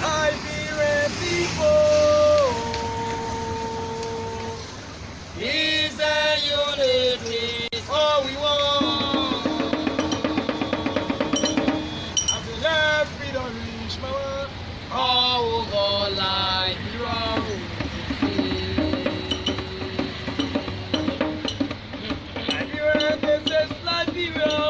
Liberian people is a unity. It's all we want. I believe freedom reach my all over Liberia. Liberia, this is Liberia.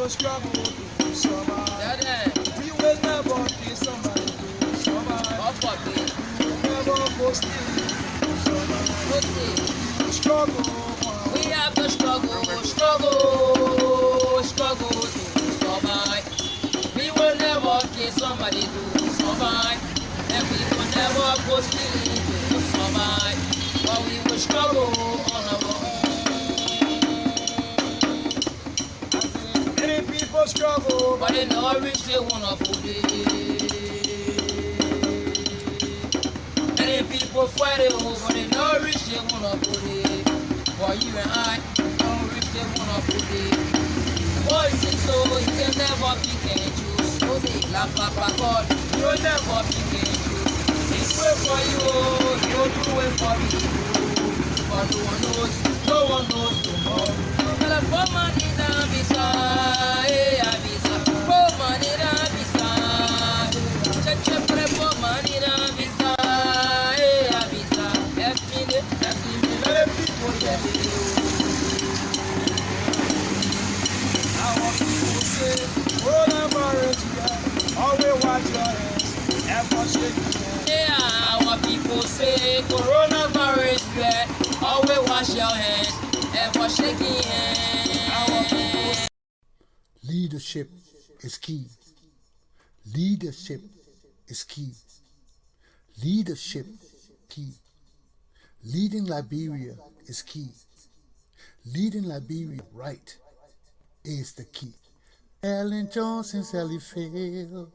Struggle to survive. We will never be somebody to survive. We will never go still to survive. Struggle. We have to struggle to survive. We will never be somebody to survive. And we will never go still to survive. But we will struggle on our own. People struggle, but they know rich they wanna food it. Many people fight it over, but they know rich they wanna food it. For you and I, know rich they wanna food it. Boys and so you can never pick and choose. No they laugh like God, you'll never pick and choose. It's way for you, you'll do it for me. But no one knows tomorrow. For money down beside, for money down beside, check for money down beside, let people get it. Our people say, coronavirus, always watch your hands, ever shake your hands. Yeah, our people say, coronavirus, always wash your hands. For shaking hands. Leadership is key. Leadership is key. Leadership key. Leading Liberia is key. Leading Liberia right is the key. Ellen Johnson, Sally Field.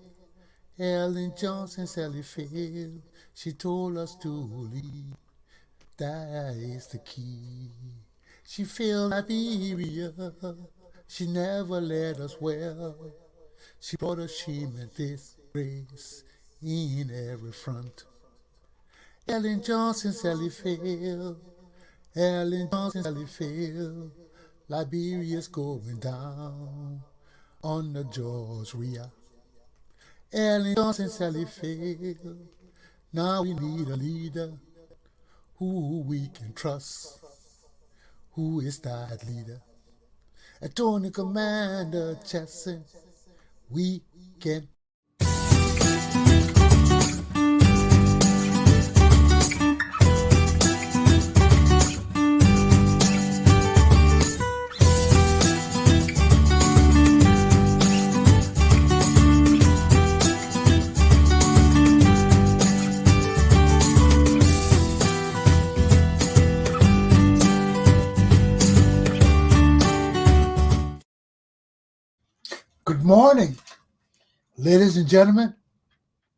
Ellen Johnson, Sally Field. She told us to lead. That is the key. She filled Liberia, she never led us well. She brought us shame and disgrace in every front. Ellen Johnson, Sally Field, Ellen Johnson, Sally Field. Liberia's going down on the George Ria. Ellen Johnson, Sally Field. Now we need a leader who we can trust. Who is that leader? Attorney Commander Chesson, we can. Good morning, ladies and gentlemen,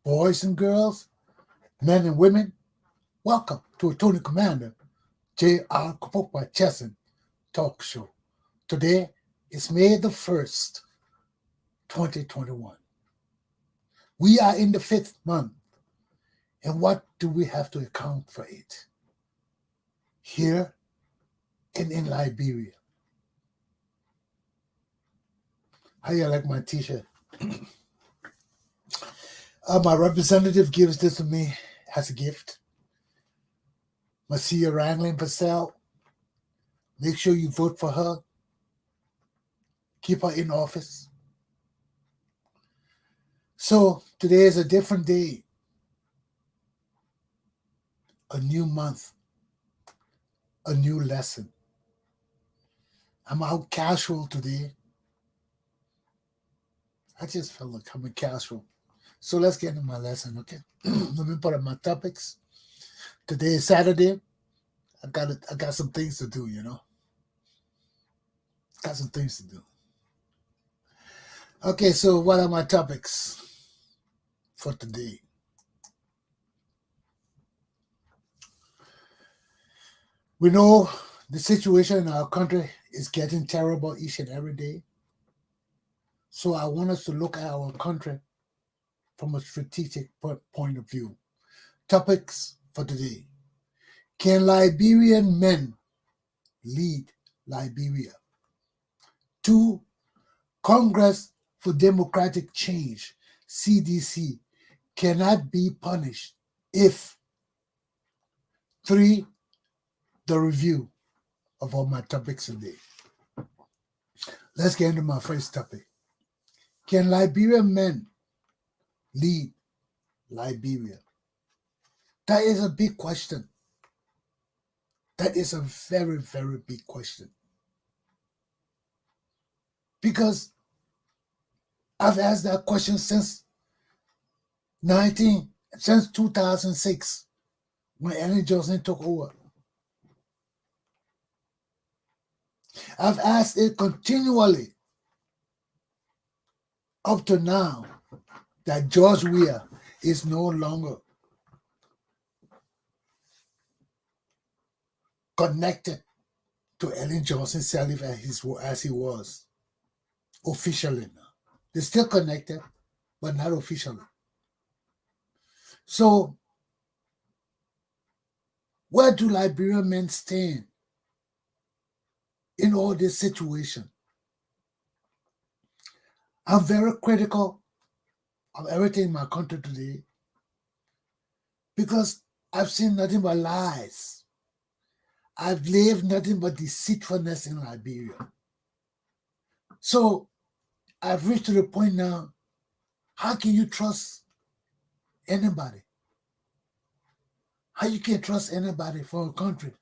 boys and girls, men and women. Welcome to Attorney Commander Galpohkpa Chesson Talk Show. Today is May the 1st, 2021. We are in the 5th month, and what do we have to account for it? Here and in Liberia. How you like my t-shirt? My representative gives this to me as a gift. Marcia Wrangling Purcell. Make sure you vote for her. Keep her in office. So today is a different day. A new month. A new lesson. I'm out casual today. I just felt like I'm casual. So let's get into my lesson, okay? Let me put up my topics. Today is Saturday. I got some things to do, you know. Got some things to do. Okay, so what are my topics for today? We know the situation in our country is getting terrible each and every day. So I want us to look at our country from a strategic point of view. Topics for today. Can Liberian men lead Liberia? 2. Congress for Democratic Change, CDC, cannot be punished if. 3. The review of all my topics today. Let's get into my first topic. Can Liberian men lead Liberia? That is a big question. That is a very, very big question. Because I've asked that question since 2006 when Ellen Johnson took over. I've asked it continually up to now that George Weah is no longer connected to Ellen Johnson Sirleaf as he was officially now. They're still connected, but not officially. So, where do Liberian men stand in all this situation? I'm very critical of everything in my country today because I've seen nothing but lies. I've lived nothing but deceitfulness in Liberia. So I've reached to the point now, how can you trust anybody? How you can trust anybody for a country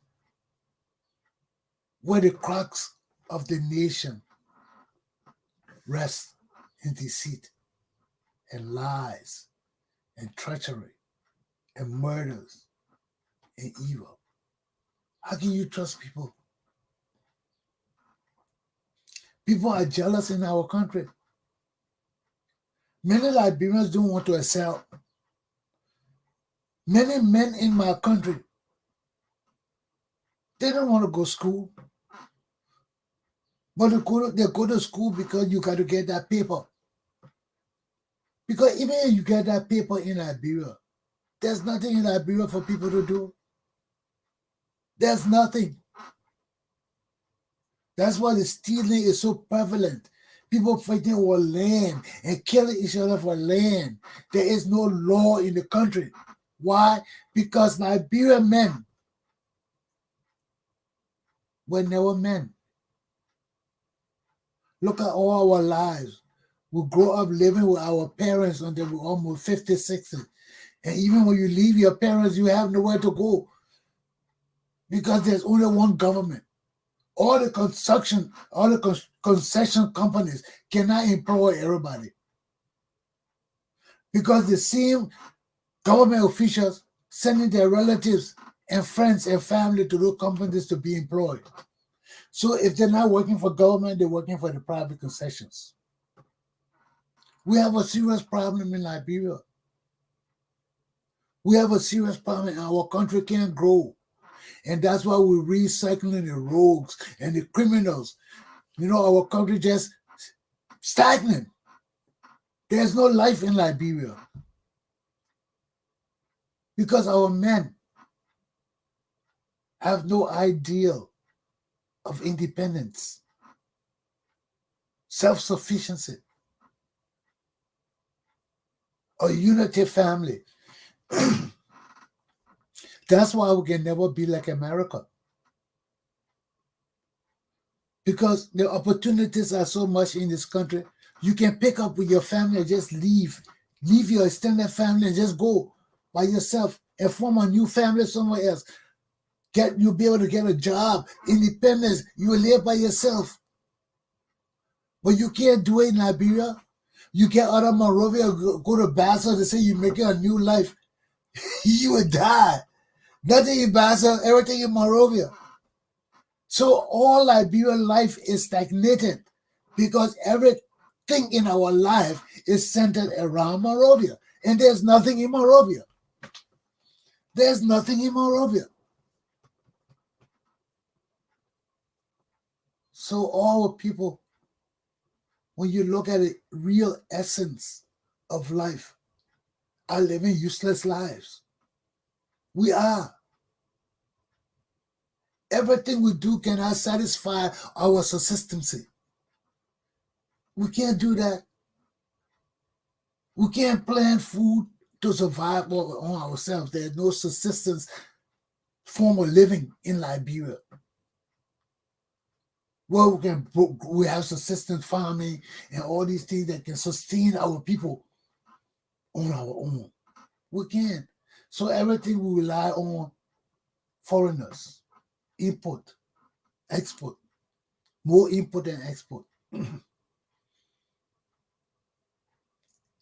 where the crux of the nation rests in deceit and lies and treachery and murders and evil? How can you trust people? People are jealous in our country. Many Liberians don't want to excel. Many men in my country, they don't want to go to school. But they go to school because you got to get that paper. Because even if you get that paper in Liberia, there's nothing in Liberia for people to do. There's nothing. That's why the stealing is so prevalent. People fighting over land and killing each other for land. There is no law in the country. Why? Because Liberian men were never men. Look at all our lives. We grow up living with our parents until we're almost 50, 60. And even when you leave your parents, you have nowhere to go because there's only one government. All the concession companies cannot employ everybody because the same government officials sending their relatives and friends and family to those companies to be employed. So if they're not working for government, they're working for the private concessions. We have a serious problem in Liberia. We have a serious problem and our country can't grow. And that's why we're recycling the rogues and the criminals. You know, our country just stagnant. There's no life in Liberia. Because our men have no ideal of independence, self-sufficiency, a unity family. That's why we can never be like America. Because the opportunities are so much in this country. You can pick up with your family and just leave. Leave your extended family and just go by yourself and form a new family somewhere else. You'll be able to get a job, independence. You will live by yourself. But you can't do it in Liberia. You get out of Monrovia, go to Bassa to say you're making a new life. You would die. Nothing in Bassa, everything in Monrovia. So all Liberian life is stagnated because everything in our life is centered around Monrovia. And there's nothing in Monrovia. There's nothing in Monrovia. So all people, when you look at the real essence of life, are living useless lives. We are. Everything we do cannot satisfy our subsistence. We can't do that. We can't plant food to survive on ourselves. There's no subsistence form of living in Liberia. Well, we have subsistence farming and all these things that can sustain our people on our own. We can't. So everything we rely on foreigners, import, export, more import than export.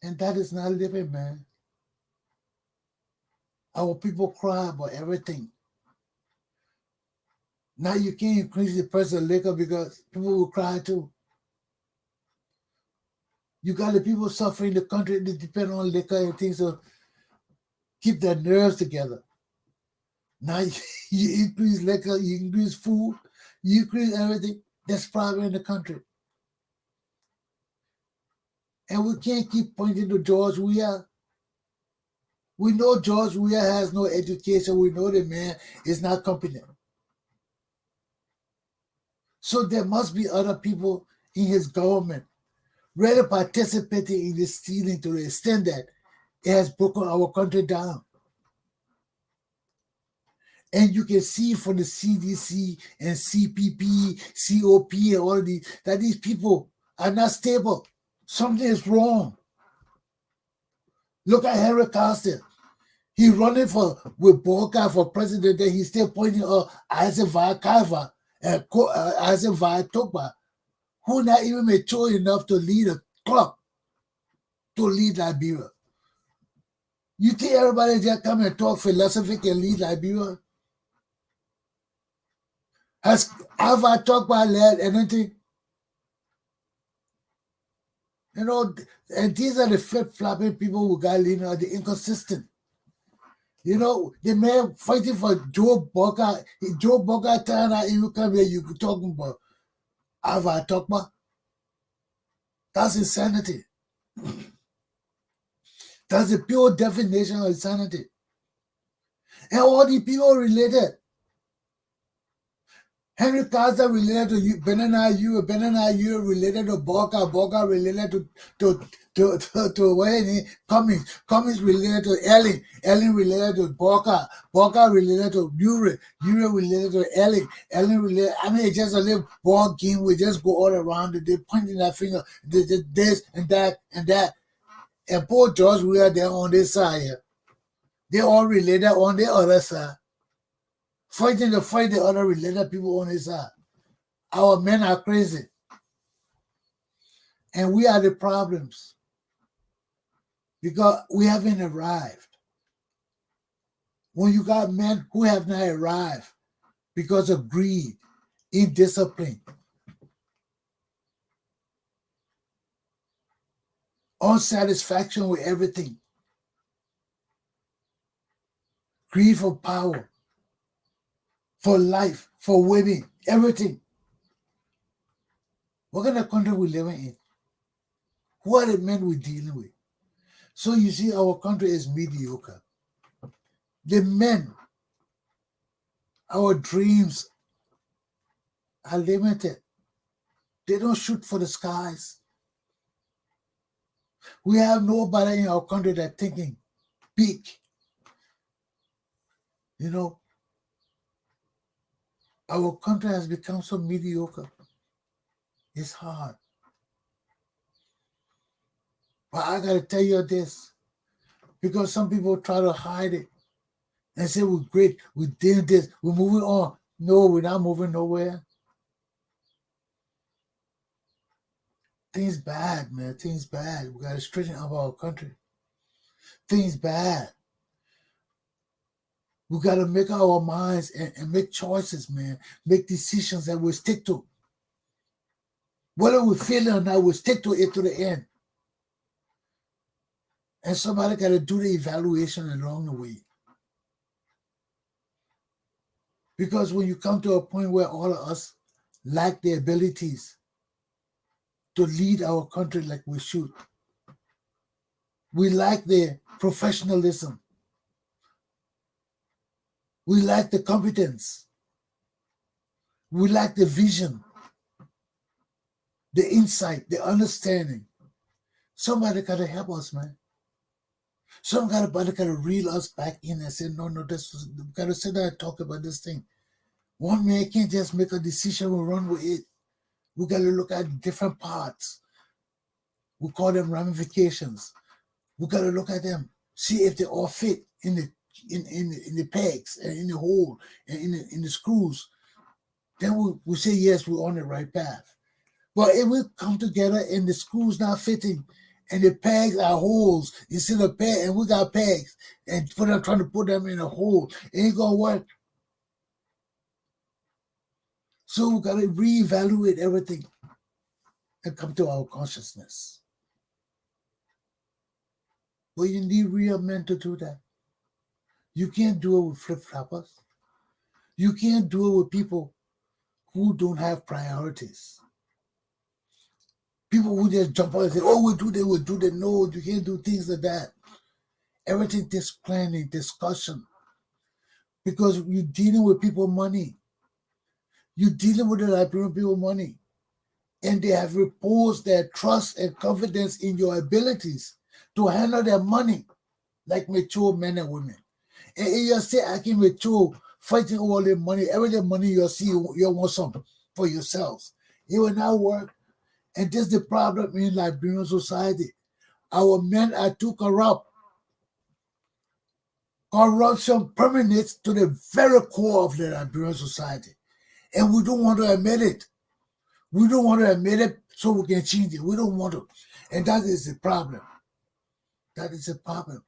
And that is not living, man. Our people cry about everything. Now you can't increase the price of liquor because people will cry too. You got the people suffering in the country that depend on liquor and things to keep their nerves together. Now you increase liquor, you increase food, you increase everything. That's problem in the country. And we can't keep pointing to George Weah. We know George Weah has no education. We know the man is not competent. So there must be other people in his government really participating in this stealing to the extent that it has broken our country down. And you can see from the CDC and CPP, COP, and all of these, that these people are not stable. Something is wrong. Look at Henry Carson. He's running with Boca for president, and he's still pointing at Isaac Valcarva and Isaac Valtokpa, who not even mature enough to lead a club, to lead Liberia. You think everybody just come and talk philosophy can lead Liberia? Has Alva Tokpa led anything? You know, and these are the flip-flopping people who got leading, the inconsistent. You know, the man fighting for Joe Boca. Joe Boca turned out, you come here, you talking about Alva Tokpa. That's insanity. That's the pure definition of insanity. And all the people related. Henry Carter related to Benana U related to Boca related to Wayne, Cummings related to Ellen related to Boca related to Ure related to Ellen related. I mean, it's just a little ball game. We just go all around it. They're pointing that finger, this and that and that. And poor George, we are there on this side here. They all related on the other side. Fighting to fight the other related people on his side. Our men are crazy. And we are the problems. Because we haven't arrived. When you got men who have not arrived because of greed, indiscipline, unsatisfaction with everything, greed for power, for life, for women, everything. What kind of country we living in? Who are the men we're dealing with? So you see, our country is mediocre. The men, our dreams are limited. They don't shoot for the skies. We have nobody in our country that's thinking big. You know, our country has become so mediocre. It's hard. But I got to tell you this, because some people try to hide it and say we're great, we did this, we're moving on. No, we're not moving nowhere. Things bad, man. Things bad. We gotta straighten up our country. Things bad. We gotta make our minds and make choices, man. Make decisions that we stick to. Whether we feel it or not, we stick to it to the end. And somebody gotta do the evaluation along the way. Because when you come to a point where all of us lack the abilities to lead our country like we should, we lack the professionalism, we lack the competence, we lack the vision, the insight, the understanding. Somebody gotta help us, man. Somebody gotta reel us back in and say, no, this we gotta sit there and talk about this thing. One man can't just make a decision and run with it. We gotta look at different parts. We call them ramifications. We gotta look at them, see if they all fit in the pegs and in the hole and in the screws. Then we say yes, we're on the right path. But if we come together and the screws not fitting and the pegs are holes instead of pegs, and we got pegs and trying to put them in a hole, it ain't gonna work. So we gotta reevaluate everything and come to our consciousness. But you need real men to do that. You can't do it with flip-floppers. You can't do it with people who don't have priorities. People who just jump out and say, oh, we'll do that. No, you can't do things like that. Everything takes planning, discussion. Because you're dealing with people's money. You're dealing with the Liberian people money. And they have reposed their trust and confidence in your abilities to handle their money like mature men and women. And if you say acting mature, fighting all the money, every day money you see, you want some for yourselves. It will not work. And this is the problem in Liberian society. Our men are too corrupt. Corruption permeates to the very core of the Liberian society. And we don't want to admit it. We don't want to admit it so we can change it. We don't want to. And that is the problem. That is the problem.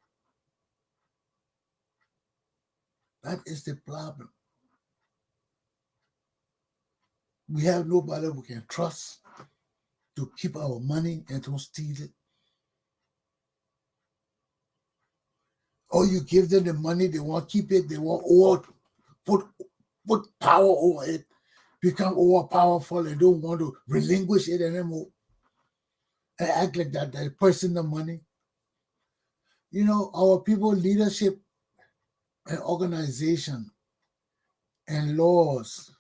That is the problem. We have nobody we can trust to keep our money and don't steal it. Or you give them the money, they want to keep it, they want all put power over it, become all powerful and don't want to relinquish it anymore. And act like that person the money. You know, our people leadership and organization and laws,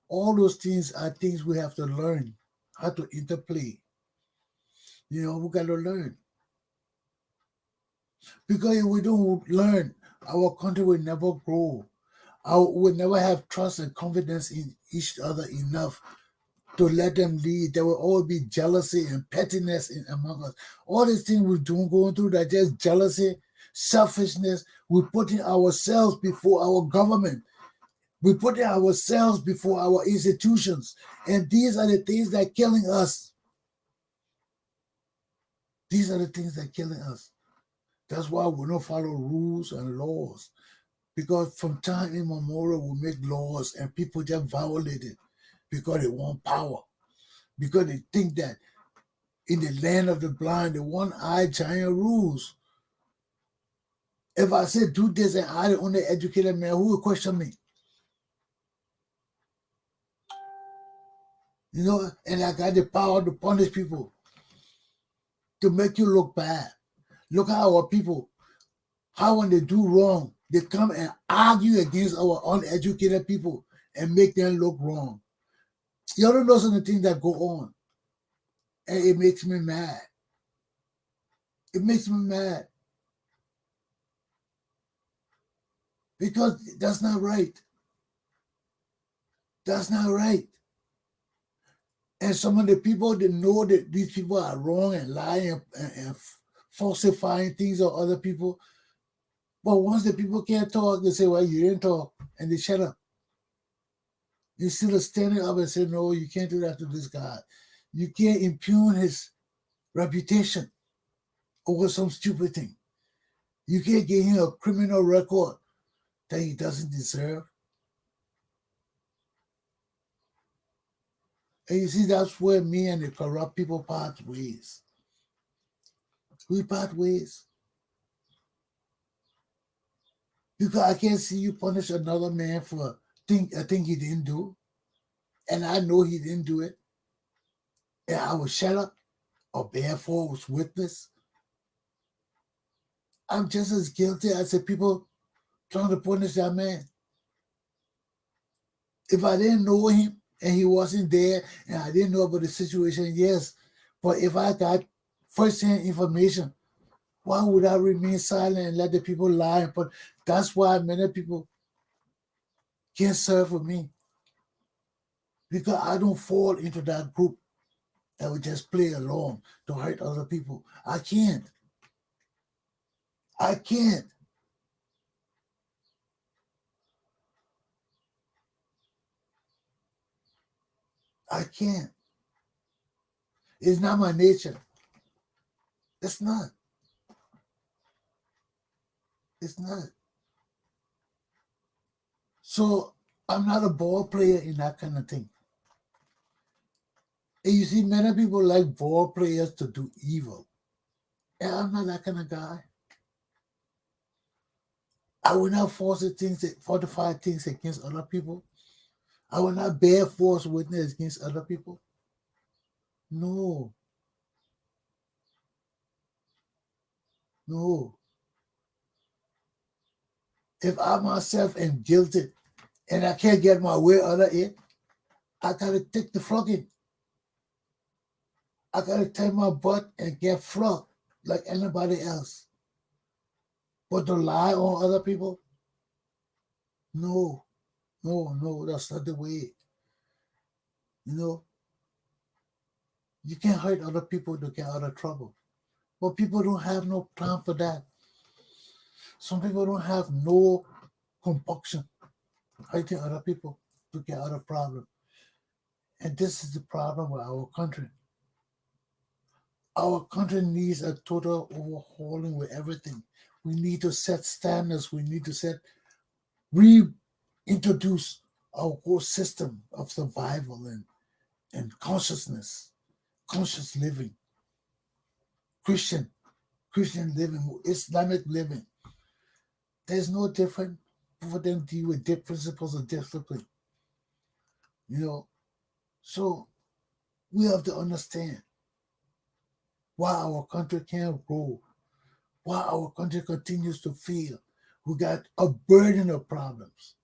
all those things are things we have to learn how to interplay. You know, we got to learn. Because if we don't learn, our country will never grow. We'll never have trust and confidence in each other enough to let them lead. There will always be jealousy and pettiness among us. All these things we're going through, that just jealousy, selfishness. We're putting ourselves before our government. We're putting ourselves before our institutions. And these are the things that are killing us. These are the things that are killing us. That's why we don't follow rules and laws. Because from time immemorial, we make laws and people just violate it because they want power. Because they think that in the land of the blind, the one-eyed giant rules. If I say do this and I the only educated man, who will question me? You know, and I got the power to punish people, to make you look bad. Look at our people, how when they do wrong, they come and argue against our uneducated people and make them look wrong. You don't know some of the things that go on. And it makes me mad. It makes me mad. Because that's not right. That's not right. And some of the people that know that these people are wrong and lying and falsifying things of other people, But once the people can't talk, they say, well, you didn't talk, and they shut up. Instead of standing up and saying, no, you can't do that to this guy. You can't impugn his reputation over some stupid thing. You can't give him a criminal record that he doesn't deserve. And you see, that's where me and the corrupt people part ways. We part ways. Because I can't see you punish another man for a thing he didn't do. And I know he didn't do it. And I will shut up or bear false witness. I'm just as guilty as the people trying to punish that man. If I didn't know him and he wasn't there and I didn't know about the situation, yes. But if I got first-hand information, why would I remain silent and let the people lie? But that's why many people can't serve with me. Because I don't fall into that group that would just play along to hurt other people. I can't. I can't. I can't. It's not my nature. It's not. It's not. So I'm not a ball player in that kind of thing. And you see, many people like ball players to do evil. And I'm not that kind of guy. I will not fortify things against other people. I will not bear false witness against other people. No. No. If I myself am guilty and I can't get my way out of it, I gotta take the flogging. I gotta take my butt and get flogged like anybody else. But to lie on other people? No, that's not the way. You know, you can't hurt other people to get out of trouble. But people don't have no plan for that. Some people don't have no compunction hurting other people to get out of problem. And this is the problem with our country. Our country needs a total overhauling with everything. We need to set standards. We need to reintroduce our whole system of survival and consciousness, conscious living, Christian living, Islamic living. There's no different for them to deal with principles of discipline. You know, so we have to understand why our country can't grow, why our country continues to fail. We got a burden of problems.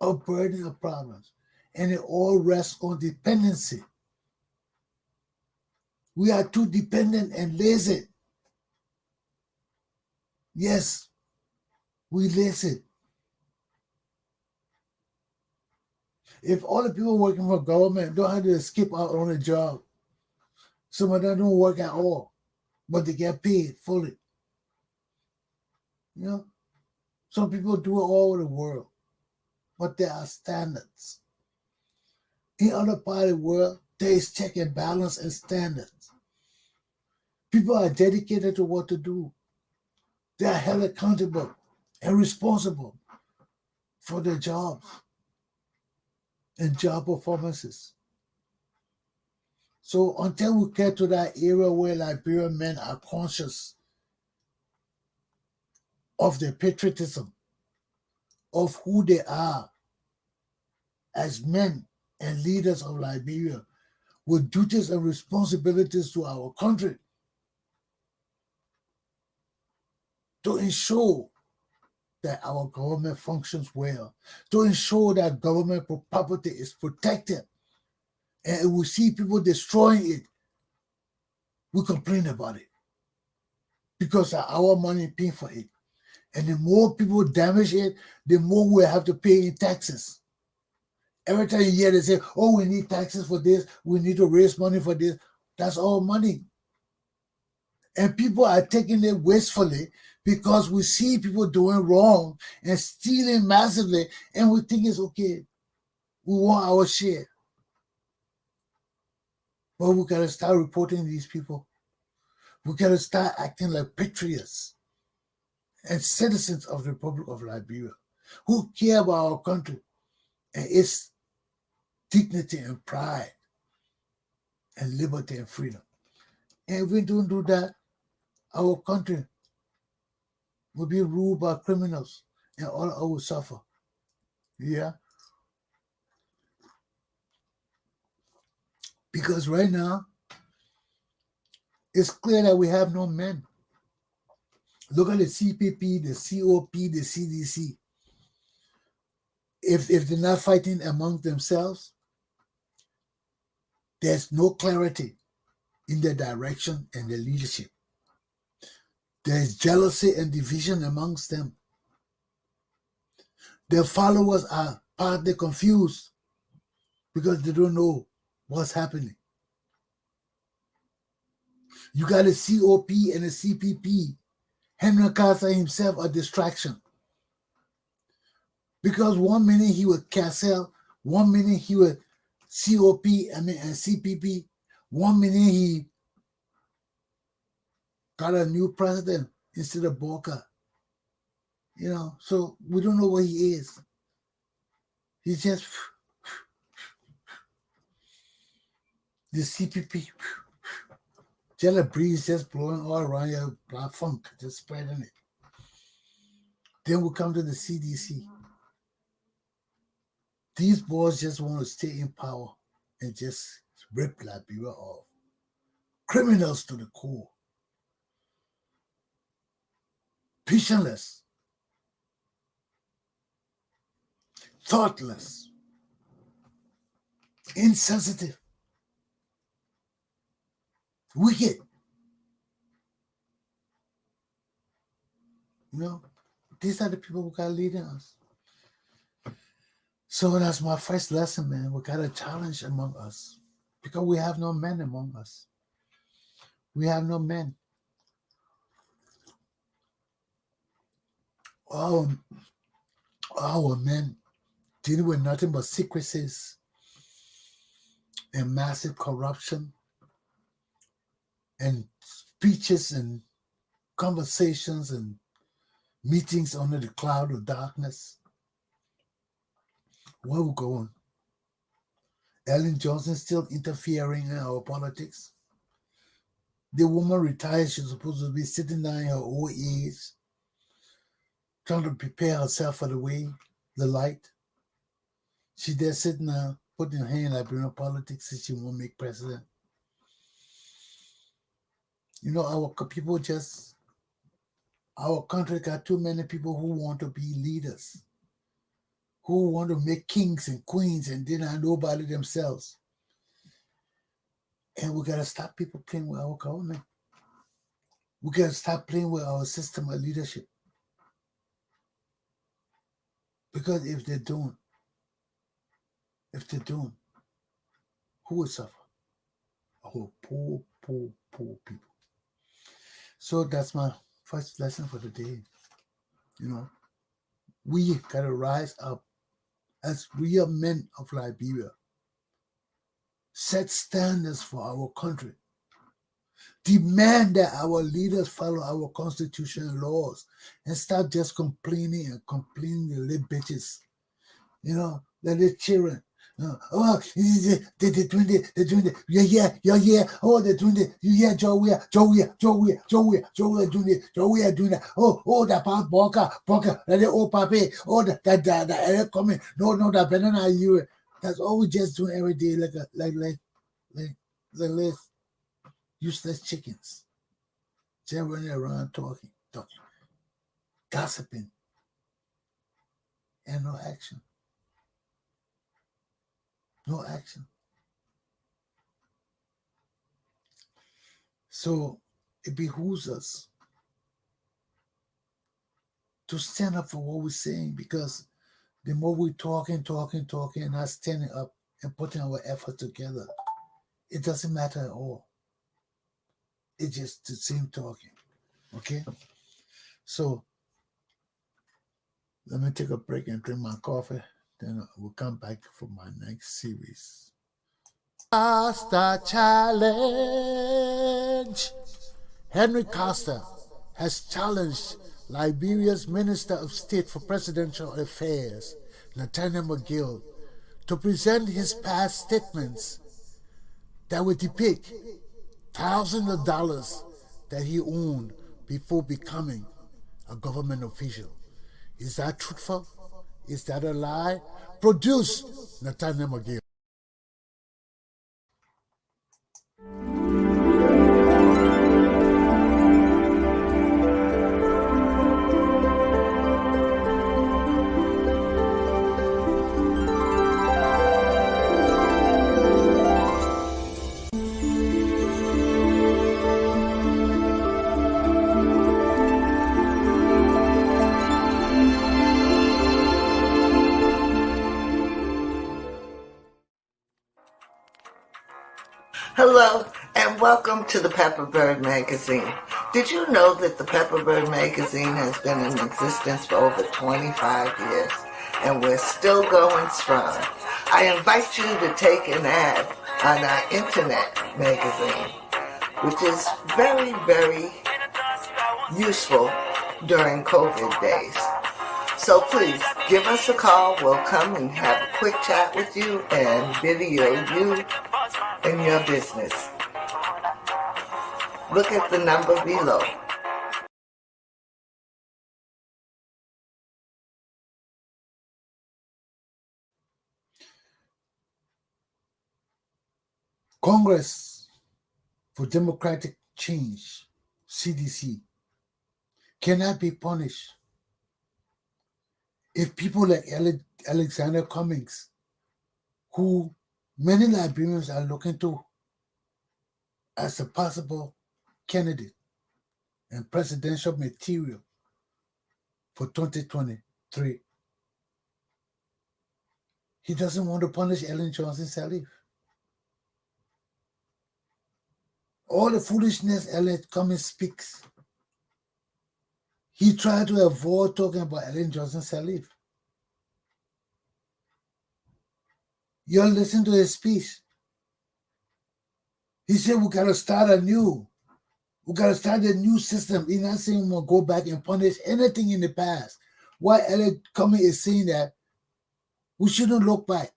And it all rests on dependency. We are too dependent and lazy. Yes, we lazy. If all the people working for government don't have to skip out on a job, some of them don't work at all, but they get paid fully. You know, some people do it all over the world, but there are standards. In other parts of the world, there is check and balance and standards. People are dedicated to what to do. They are held accountable and responsible for their jobs and job performances. So until we get to that era where Liberian men are conscious of their patriotism, of who they are as men and leaders of Liberia, with duties and responsibilities to our country, to ensure that our government functions well, to ensure that government property is protected, and we see people destroying it, we complain about it because our money paying for it. And the more people damage it, the more we have to pay in taxes. Every time you hear they say, oh, we need taxes for this, we need to raise money for this, that's all money. And people are taking it wastefully because we see people doing wrong and stealing massively, and we think it's okay. We want our share. But we got to start reporting these people. We got to start acting like patriots and citizens of the Republic of Liberia who care about our country and its dignity and pride and liberty and freedom. And if we don't do that, our country will be ruled by criminals and all will suffer. Yeah? Because right now, it's clear that we have no men. Look at the CPP, the COP, the CDC. If they're not fighting among themselves, there's no clarity in their direction and their leadership. There's jealousy and division amongst them. Their followers are partly confused because they don't know what's happening. You got a COP and a CPP. Henry Carter himself a distraction. Because 1 minute he was Cassell, 1 minute he was COP, and CPP, 1 minute he got a new president instead of Boca. So we don't know what he is. He's just the CPP. Just a breeze just blowing all around your black funk, just spreading it. Then we come to the CDC. These boys just want to stay in power and just rip Liberia off. Criminals to the core. Passionless. Thoughtless. Insensitive. Wicked. These are the people who got leading us. So that's my first lesson, man. We got a challenge among us because we have no men among us. We have no men. Our men dealing with nothing but secrecies and massive corruption and speeches and conversations and meetings under the cloud of darkness. Where we going? Ellen Johnson still interfering in our politics. The woman retired, she's supposed to be sitting down in her old age, trying to prepare herself for the light. She there sitting there, putting her hand in Liberian politics, and she won't make president. Our country got too many people who want to be leaders, who want to make kings and queens and they're not nobody themselves. And we got to stop people playing with our government. We got to stop playing with our system of leadership. Because if they don't, who will suffer? Our poor people. So that's my first lesson for the day. We got to rise up as real men of Liberia. Set standards for our country. Demand that our leaders follow our constitution and laws and stop just complaining the little bitches. The little children. They're doing it. Yeah. Oh, they're doing it. Yeah, Joey doing it. Oh, that part Boca, that old papi. Oh, that coming. No, that banana you. That's all we just doing every day, like this useless chickens. Just running around talking, gossiping, and no action. No action. So it behooves us to stand up for what we're saying, because the more we're talking, and not standing up and putting our effort together, it doesn't matter at all. It's just the same talking. Okay? So let me take a break and drink my coffee. Then we'll come back for my next series. Costa Challenge. Henry Costa has challenged Liberia's Minister of State for Presidential Affairs, Nathaniel McGill, to present his past statements that would depict thousands of dollars that he owned before becoming a government official. Is that truthful? Is that a lie? Produce Nathaniel McGill. Hello, and welcome to the Pepperbird Magazine. Did you know that the Pepperbird Magazine has been in existence for over 25 years, and we're still going strong? I invite you to take an ad on our internet magazine, which is very, very useful during COVID days. So please, give us a call. We'll come and have a quick chat with you and video you in your business. Look at the number below. Congress for Democratic Change, CDC, cannot be punished if people like Alexander Cummings, who many Liberians are looking to as a possible candidate and presidential material for 2023, he doesn't want to punish Ellen Johnson Sirleaf. All the foolishness Ellen Cummings speaks, he tried to avoid talking about Ellen Johnson Sirleaf. You all listen to his speech. He said we gotta start anew. We gotta start a new system. He's not saying we'll go back and punish anything in the past. Why Ellen Cummings is saying that we shouldn't look back.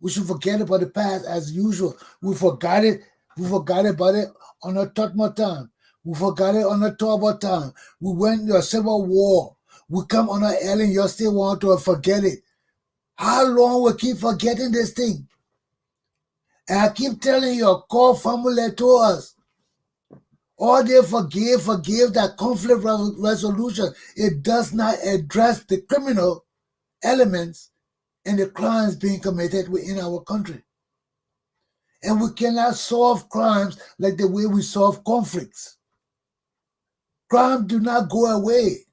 We should forget about the past as usual. We forgot it. We forgot about it on a Tutma time. We forgot it on a Toba time. We went to a civil war. We come on a Ellen, you still want to forget it. How long we keep forgetting this thing? And I keep telling you, a core formula to us. All they forgive that conflict resolution. It does not address the criminal elements and the crimes being committed within our country. And we cannot solve crimes like the way we solve conflicts. Crime do not go away.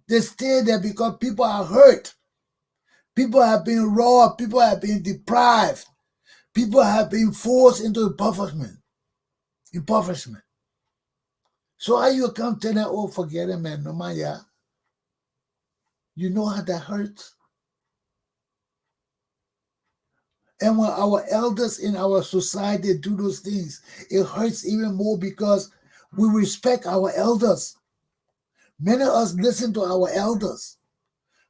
They stay there because people are hurt. People have been robbed. People have been deprived. People have been forced into impoverishment. So how you come tell them, oh, forget it, man, no man, yeah. You know how that hurts? And when our elders in our society do those things, it hurts even more because we respect our elders. Many of us listen to our elders.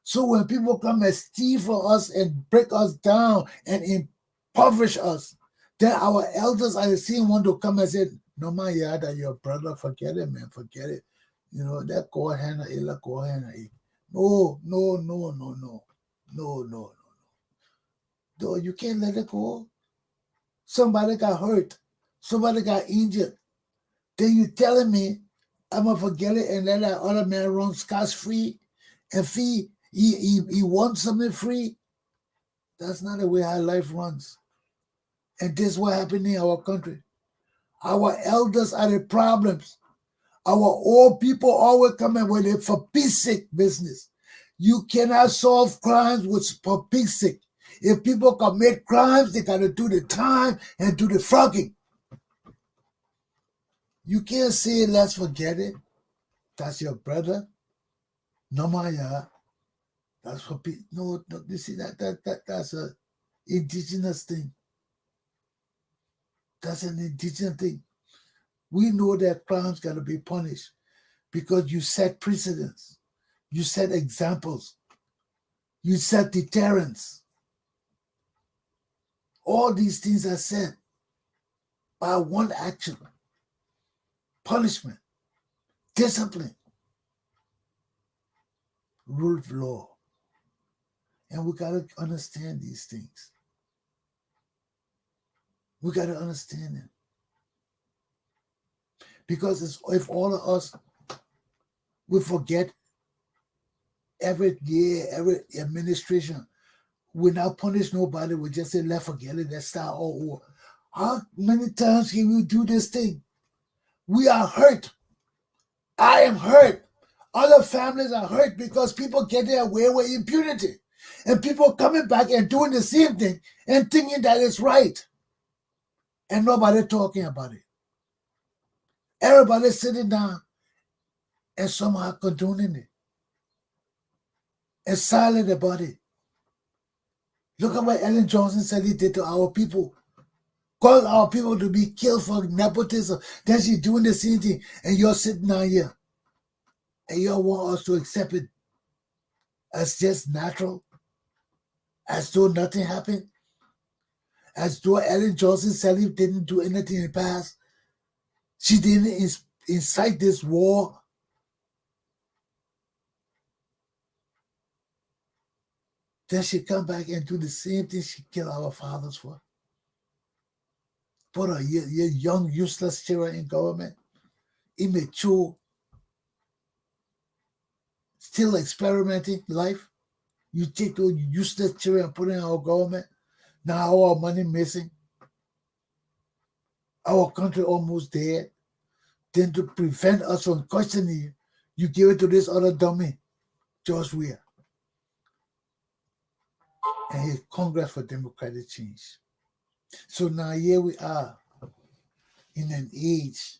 So when people come and steal from us and break us down and impoverish us, then our elders are the same one to come and say, no man, yeah, that your brother, forget it, man, forget it. You know, that go hand illa go hand. No. No, you can't let it go. Somebody got hurt. Somebody got injured. Then you telling me I'm gonna forget it and let that other man run scotch-free and he wants something free? That's not the way our life runs. And this is what happened in our country. Our elders are the problems. Our old people always come in with it for peace sake business. You cannot solve crimes for peace sake. If people commit crimes, they got to do the time and do the frogging. You can't say let's forget it. That's your brother. No, my that's what people. No. You see that's a indigenous thing. That's an indigenous thing. We know that crimes got to be punished because you set precedents, you set examples, you set deterrence. All these things are set by one action: punishment, discipline, rule of law. And we got to understand these things. We got to understand them. Because if all of us we forget every year, every administration, we not punish nobody, we just say, let's forget it, let's start all over. How many times can we do this thing? We are hurt. I am hurt. Other families are hurt because people get their way with impunity. And people coming back and doing the same thing and thinking that it's right. And nobody talking about it. Everybody sitting down and somehow condoning it. And silent about it. Look at what Ellen Johnson said he did to our people. Call our people to be killed for nepotism. Then she's doing the same thing. And you're sitting down here. And you want us to accept it as just natural. As though nothing happened. As though Ellen Johnson Sirleaf didn't do anything in the past. She didn't incite this war. Then she come back and do the same thing she killed our fathers for. Put a young, useless children in government. Immature. Still experimenting life. You take those useless children and put in our government. Now our money missing. Our country almost dead. Then to prevent us from questioning you, you give it to this other dummy, George Weah. And his Congress for Democratic Change. So now here we are in an age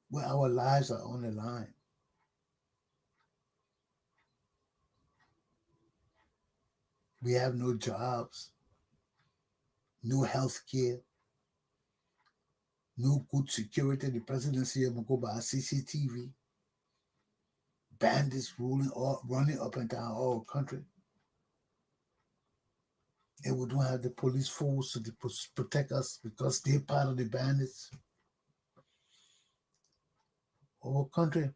where our lives are on the line. We have no jobs, no health care, no good security. The presidency is going to go by CCTV. Bandits running up and down our country. And we don't have the police force to protect us because they're part of the bandits. Our country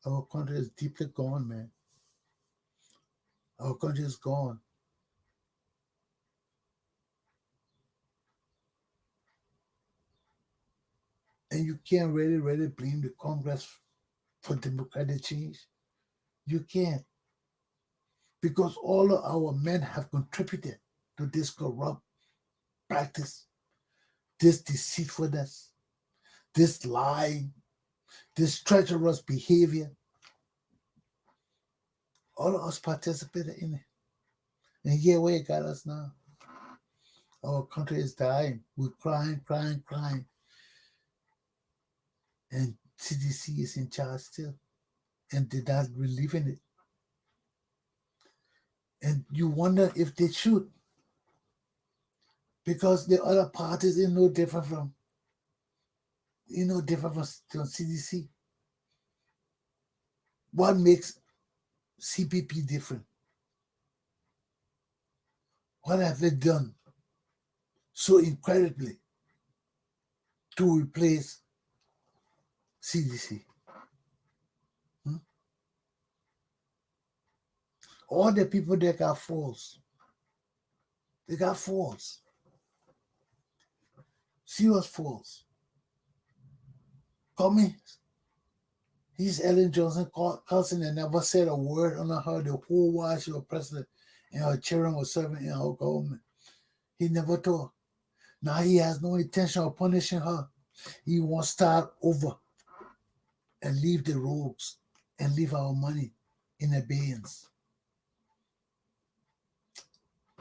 is deeply gone, man. Our country is gone. And you can't really blame the Congress for democratic change. You can't. Because all of our men have contributed to this corrupt practice, this deceitfulness, this lying, this treacherous behavior. All of us participated in it. And here where it got us now. Our country is dying. We're crying. And CDC is in charge still. And they're not relieving it. And you wonder if they should. Because the other parties are no different from CDC. What makes CPP different? What have they done so incredibly to replace CDC? All the people that got faults. They got faults. Serious faults. Cummings, he's Ellen Johnson cousin and never said a word on her the whole while she was president and her children were serving in our government. He never talked. Now he has no intention of punishing her. He wants to start over and leave the rogues and leave our money in abeyance.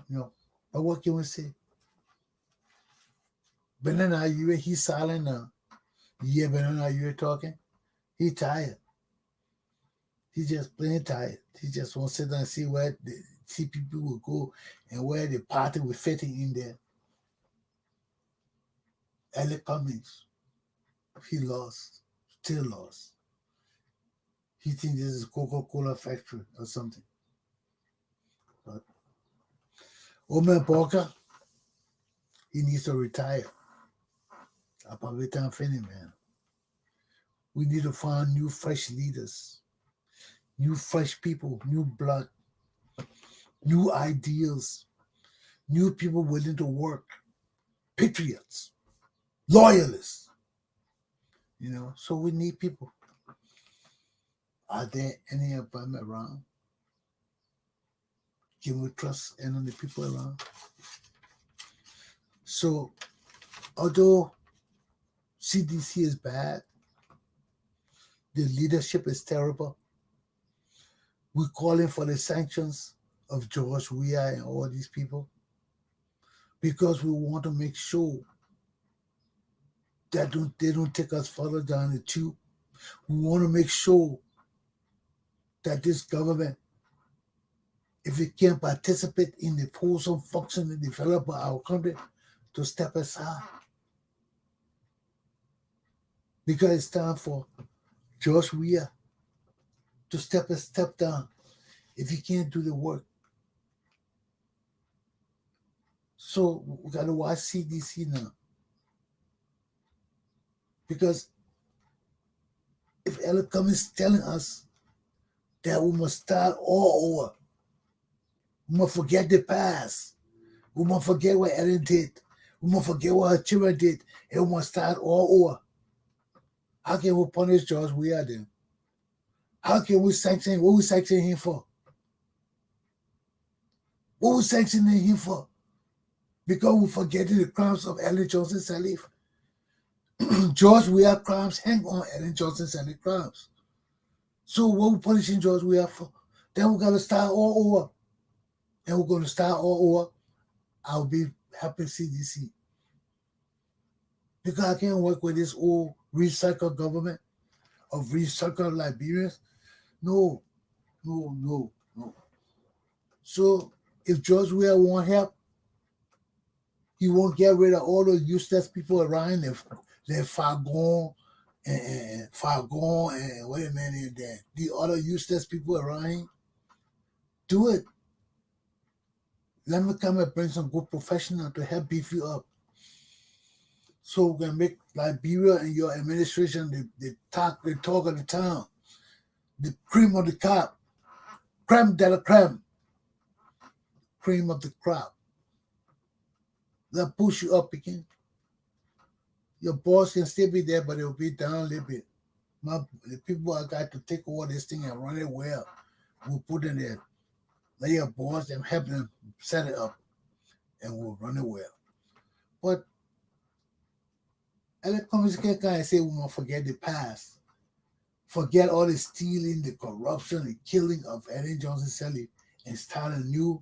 But what can we say? Banana, he's silent now. Yeah, Banana, you talking. He tired. He just plain tired. He just wants to sit down and see where see people will go and where the party will fit in there. Alec Cummings, he lost, still lost. He thinks this is Coca-Cola factory or something. But Omer Parker, he needs to retire. About time Finney, man. We need to find new fresh leaders, new fresh people, new blood, new ideals, new people willing to work, patriots, loyalists. So we need people. Are there any of them around? Can we trust any of the people around? So, although CDC is bad, the leadership is terrible, we're calling for the sanctions of George Weah and all these people because we want to make sure that they don't take us further down the tube. We want to make sure that this government, if it can't participate in the wholesome functioning development of our country, to step aside. Because it's time for George Weah to step down if he can't do the work. So we got to watch CDC now. Because if Alec Cummings is telling us that we must start all over, we must forget the past, we must forget what Ellen did, we must forget what her children did, and we must start all over. How can we punish George Weah then? How can we sanction? What we sanctioning him for? What we sanctioning him for? Because we forgetting the crimes of Ellen Johnson Sirleaf. George Weah crimes hang on Ellen Johnson Sirleaf crimes. So what we punishing George Weah for? Then we gotta start all over. And we're gonna start all over. I'll be happy CDC. Because I can't work with this old recycled government of recycled Liberians. No. So if George Weah want help, he won't get rid of all those useless people around him. They're Fargon and wait a minute, the other useless people around him. Do it. Let me come and bring some good professionals to help beef you up. So we can make Liberia and your administration the talk of the town, the cream of the crop, creme de la creme, cream of the crop. They'll push you up again. Your boss can still be there, but it'll be down a little bit. The people I got to take over this thing and run it well, we'll put in there. Let your boss and help them set it up, and we'll run it well. But Alec Cummings can't say we must forget the past. Forget all the stealing, the corruption, the killing of Ellen Johnson Sirleaf and start anew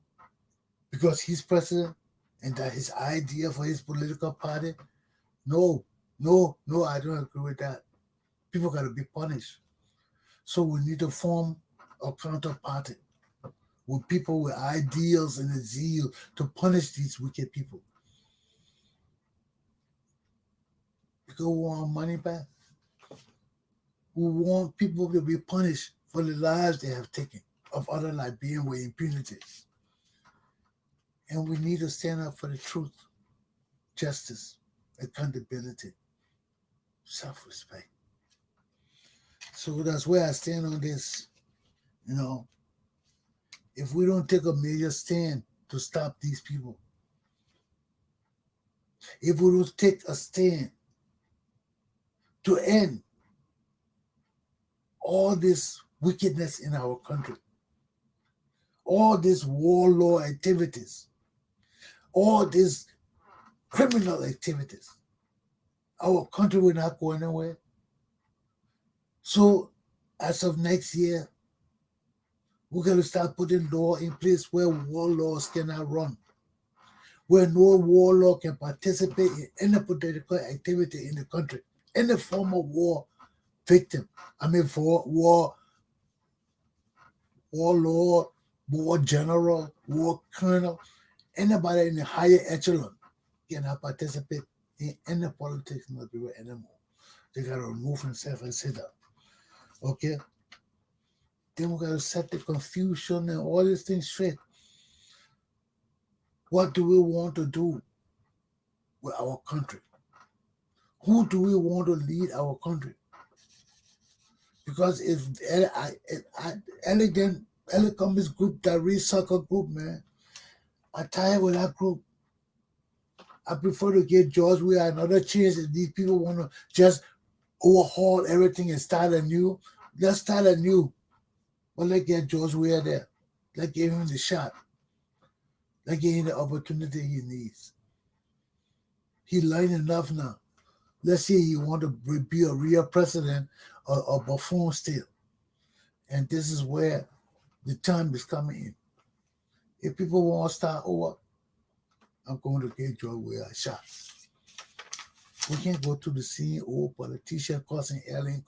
because he's president and that his idea for his political party. No, I don't agree with that. People got to be punished. So we need to form a counterparty with people with ideals and a zeal to punish these wicked people. Because we want money back. We want people to be punished for the lives they have taken of other Liberians with impunity. And we need to stand up for the truth, justice, accountability, self-respect. So that's where I stand on this. If we don't take a major stand to stop these people, if we don't take a stand to end all this wickedness in our country, all these warlord activities, all these criminal activities, our country will not go anywhere. So as of next year, we're going to start putting law in place where warlords cannot run, where no warlord can participate in any political activity in the country, any form of war victim. For warlord, war general, war colonel, anybody in the higher echelon cannot participate in any politics in Liberia anymore. They got to remove themselves and sit down. Okay? Then we got to set the confusion and all these things straight. What do we want to do with our country? Who do we want to lead our country? Because if elegant group, that recycle group, man, I'm tired with that group. I prefer to give George Weah another chance. If these people want to just overhaul everything and start anew, let's start anew. But let's get George Weah there. Let's give him the shot. Let's give him the opportunity he needs. He learned enough now. Let's say he want to be a real president or buffoon still. And this is where the time is coming in. If people want to start over, I'm going to give George Weah a shot. We can't go to the same old politician causing Ellen,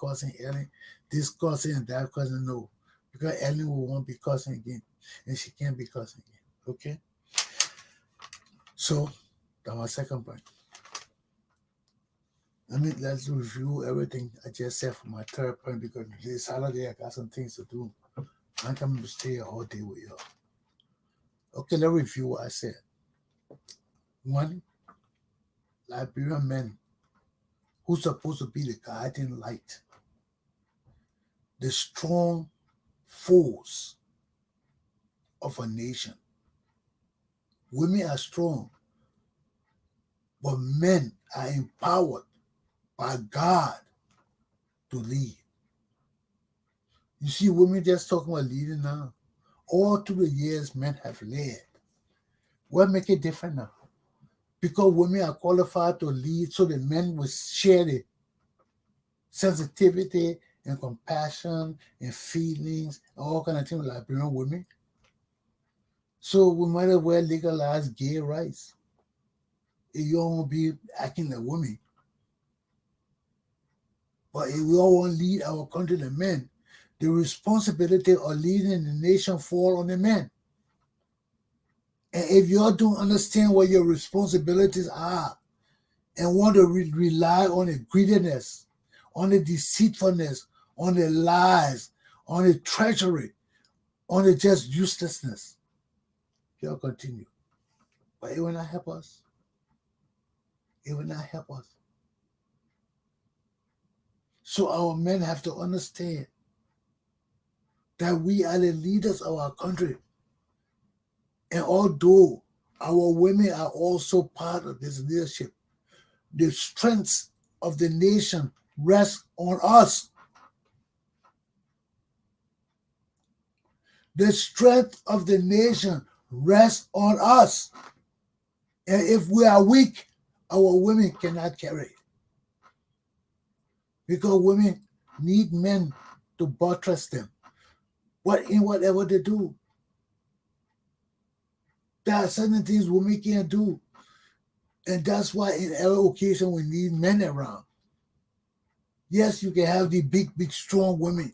this causing and that causing. No. Because Ellen will want to be causing again. And she can't be causing again. Okay? So, that's my second point. Let's review everything I just said for my third point, because this holiday I got some things to do. I'm coming to stay all day with y'all. Okay, let's review what I said. 1, Liberian men who's supposed to be the guiding light, the strong force of a nation. Women are strong, but men are empowered by God to lead. You see, women just talking about leading now. All through the years, men have led. What make it different now? Because women are qualified to lead, so the men will share the sensitivity and compassion and feelings and all kind of things like Liberian women. So we might as well legalize gay rights. If you don't want to be acting like women. But if we all want to lead our country, the men, the responsibility of leading the nation fall on the men. And if you all don't understand what your responsibilities are and want to rely on the greediness, on the deceitfulness, on the lies, on the treachery, on the just uselessness, you'll continue. But it will not help us. It will not help us. So our men have to understand that we are the leaders of our country. And although our women are also part of this leadership, the strength of the nation rests on us. The strength of the nation rests on us. And if we are weak, our women cannot carry it. Because women need men to buttress them. In whatever they do. There are certain things women can't do. And that's why in every occasion we need men around. Yes, you can have the big, strong women,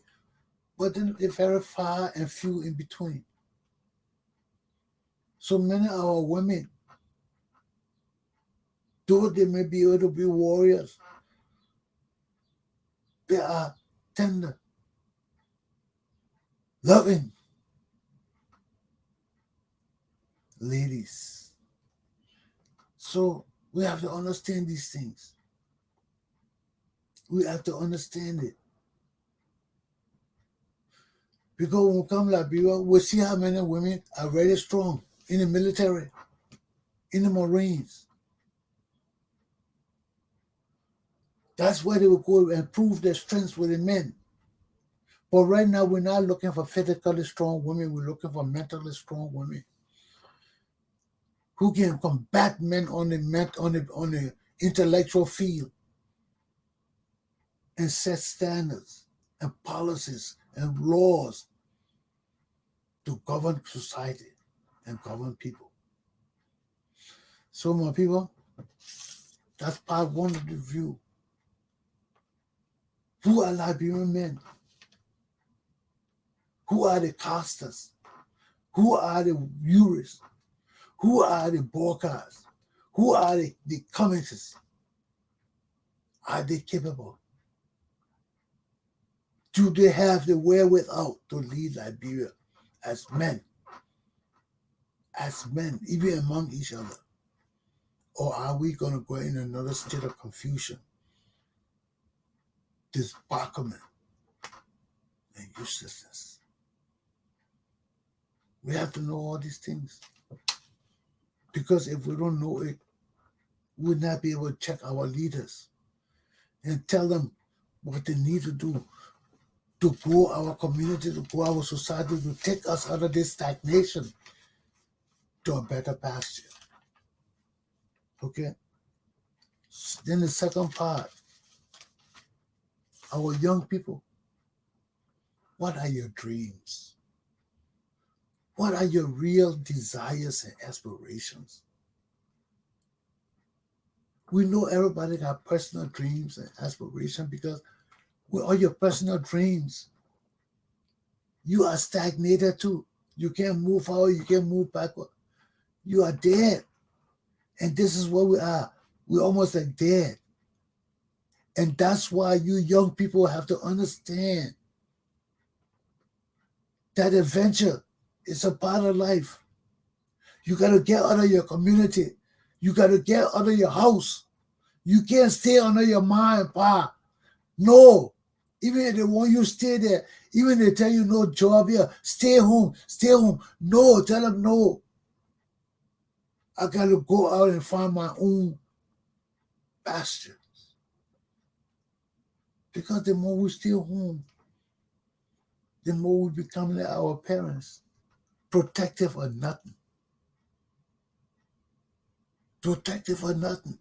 but then they're very far and few in between. So many of our women, though they may be able to be warriors, they are tender, loving ladies. So we have to understand these things. We have to understand it. Because when we come to Liberia, we see how many women are very strong in the military, in the Marines. That's why they will go and prove their strengths with the men. But right now, we're not looking for physically strong women. We're looking for mentally strong women who can combat men on the intellectual field and set standards and policies and laws to govern society and govern people. So, my people, that's part one of the review. Who are Liberian men? Who are the casters? Who are the jurists? Who are the brokers? Who are the committees? Are they capable? Do they have the wherewithal to lead Liberia as men? As men, even among each other? Or are we going to go in another state of confusion, disbarkment, and uselessness? We have to know all these things. Because if we don't know it, we will not be able to check our leaders and tell them what they need to do to grow our community, to grow our society, to take us out of this stagnation to a better pasture. Okay? Then the second part, our young people, what are your dreams? What are your real desires and aspirations? We know everybody got personal dreams and aspirations because with all your personal dreams, you are stagnated too. You can't move forward, you can't move backward. You are dead. And this is what we are. We're almost like dead. And that's why you young people have to understand that adventure is a part of life. You got to get out of your community. You got to get out of your house. You can't stay under your mom and pa. No. Even if they want you to stay there, even if they tell you no job here, stay home, stay home. No, tell them no. I got to go out and find my own pasture. Because the more we stay home, the more we become like our parents, protective of nothing. Protective of nothing.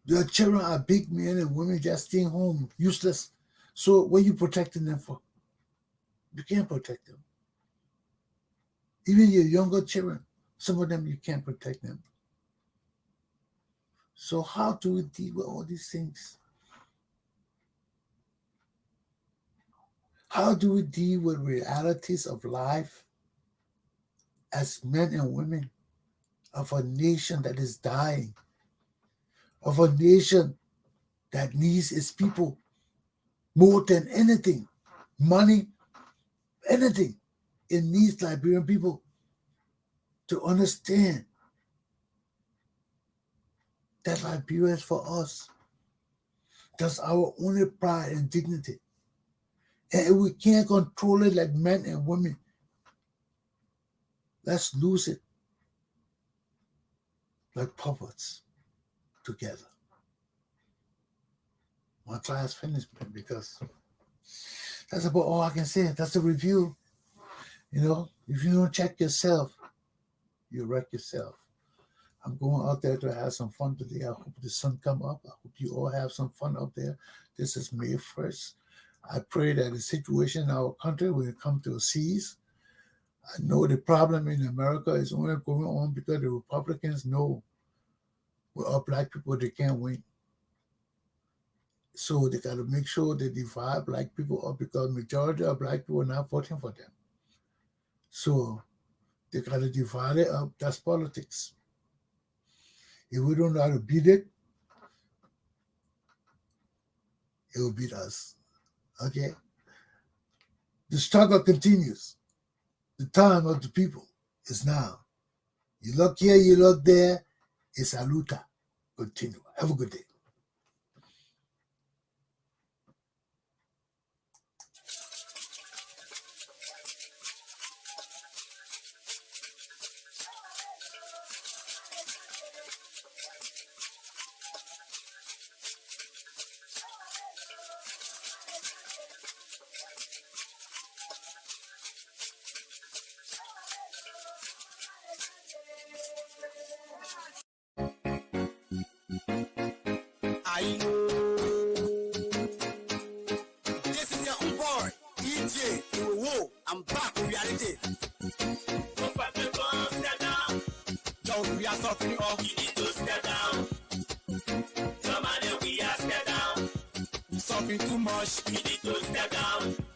Your children are big men and women just staying home, useless. So what are you protecting them for? You can't protect them. Even your younger children, some of them you can't protect them. So how do we deal with all these things? How do we deal with realities of life as men and women of a nation that is dying, of a nation that needs its people more than anything, money, anything? It needs Liberian people to understand that Liberia is for us. That's our only pride and dignity. And if we can't control it like men and women, let's lose it like puppets together. My class finished because that's about all I can say. That's a review. You know, if you don't check yourself, you wreck yourself. I'm going out there to have some fun today. I hope the sun come up. I hope you all have some fun out there. This is May 1st. I pray that the situation in our country will come to a cease. I know the problem in America is only going on because the Republicans know with all black people they can't win. So they got to make sure they divide black people up because majority of black people are not voting for them. So they got to divide it up. That's politics. If we don't know how to beat it, it will beat us. Okay? The struggle continues. The time of the people is now. You look here, you look there. It's a luta. Continue. Have a good day. This is your own boy, DJ. I'm back with reality. are suffering up. You need to step down. Somebody, we are step down. Suffering too much. You need to step down.